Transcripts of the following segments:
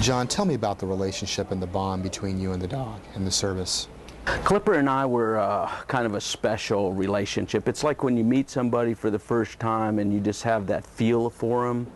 John, tell me about the relationship and the bond between you and the dog and the service. Clipper and I were kind of a special relationship. It's like when you meet somebody for the first time and you just have that feel for them.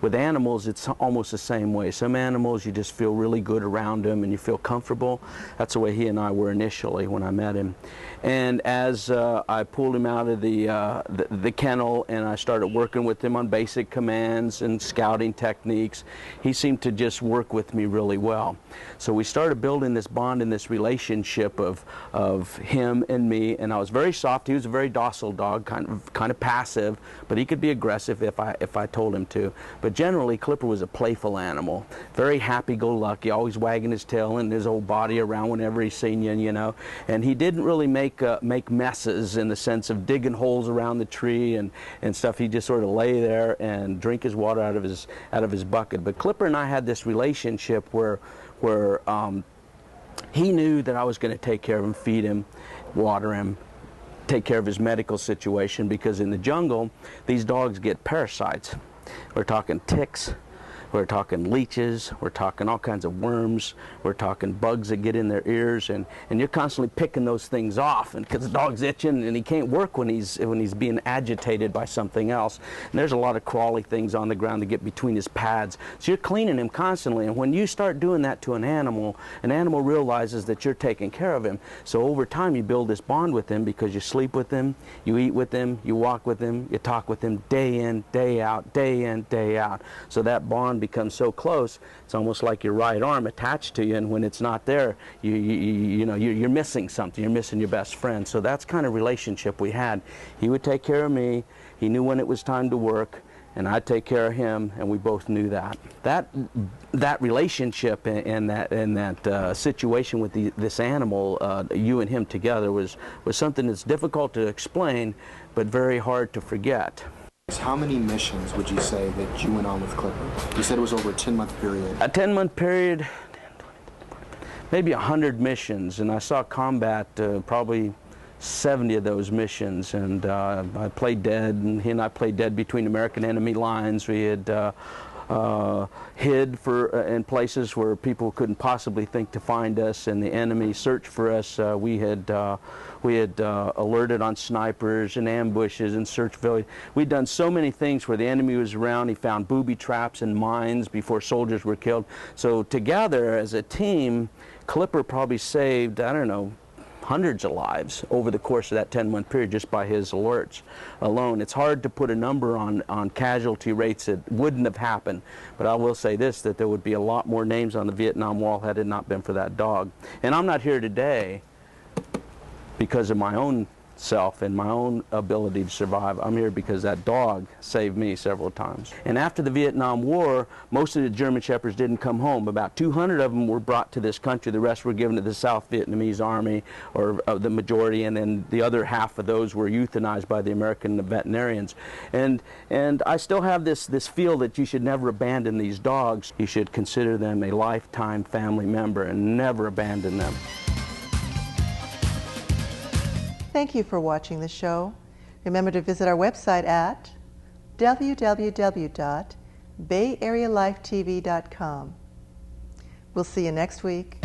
With animals, it's almost the same way. Some animals, you just feel really good around them and you feel comfortable. That's the way he and I were initially when I met him. And as I pulled him out of the kennel and I started working with him on basic commands and scouting techniques, he seemed to just work with me really well. So we started building this bond and this relationship of him and me, and I was very soft. He was a very docile dog, kind of passive, but he could be aggressive if I told him to. But generally, Clipper was a playful animal, very happy-go-lucky, always wagging his tail and his old body around whenever he's seen you, you know. And he didn't really make messes in the sense of digging holes around the tree and stuff. He just sort of lay there and drink his water out of his bucket. But Clipper and I had this relationship where he knew that I was going to take care of him, feed him, water him, take care of his medical situation, because in the jungle, these dogs get parasites. We're talking ticks, we're talking leeches, we're talking all kinds of worms, we're talking bugs that get in their ears, and you're constantly picking those things off, and because the dog's itching and he can't work when he's being agitated by something else. And there's a lot of crawly things on the ground that get between his pads. So you're cleaning him constantly, and when you start doing that to an animal realizes that you're taking care of him. So over time you build this bond with him because you sleep with him, you eat with him, you walk with him, you talk with him day in, day out, day in, day out. So that bond becomes so close, it's almost like your right arm attached to you, and when it's not there, you're missing something. You're missing your best friend. So that's kind of relationship we had. He would take care of me. He knew when it was time to work, and I'd take care of him, and we both knew that. That relationship and that situation with this animal, you and him together, was something that's difficult to explain, but very hard to forget. How many missions would you say that you went on with Clipper? You said it was over a 10-month period. A 10-month period, maybe 100 missions, and I saw combat probably 70 of those missions, and I played dead, and he and I played dead between American enemy lines. We had hid in places where people couldn't possibly think to find us, and the enemy searched for us. We had alerted on snipers and ambushes and search village. We'd done so many things where the enemy was around. He found booby traps and mines before soldiers were killed. So together as a team, Clipper probably saved, I don't know, hundreds of lives over the course of that 10-month period just by his alerts alone. It's hard to put a number on casualty rates that wouldn't have happened, but I will say this, that there would be a lot more names on the Vietnam Wall had it not been for that dog. And I'm not here today because of my own self and my own ability to survive. I'm here because that dog saved me several times. And after the Vietnam War, most of the German Shepherds didn't come home. About 200 of them were brought to this country. The rest were given to the South Vietnamese Army, or the majority, and then the other half of those were euthanized by the American veterinarians. And I still have this feel that you should never abandon these dogs. You should consider them a lifetime family member and never abandon them. Thank you for watching the show. Remember to visit our website at www.bayarealifetv.com. We'll see you next week.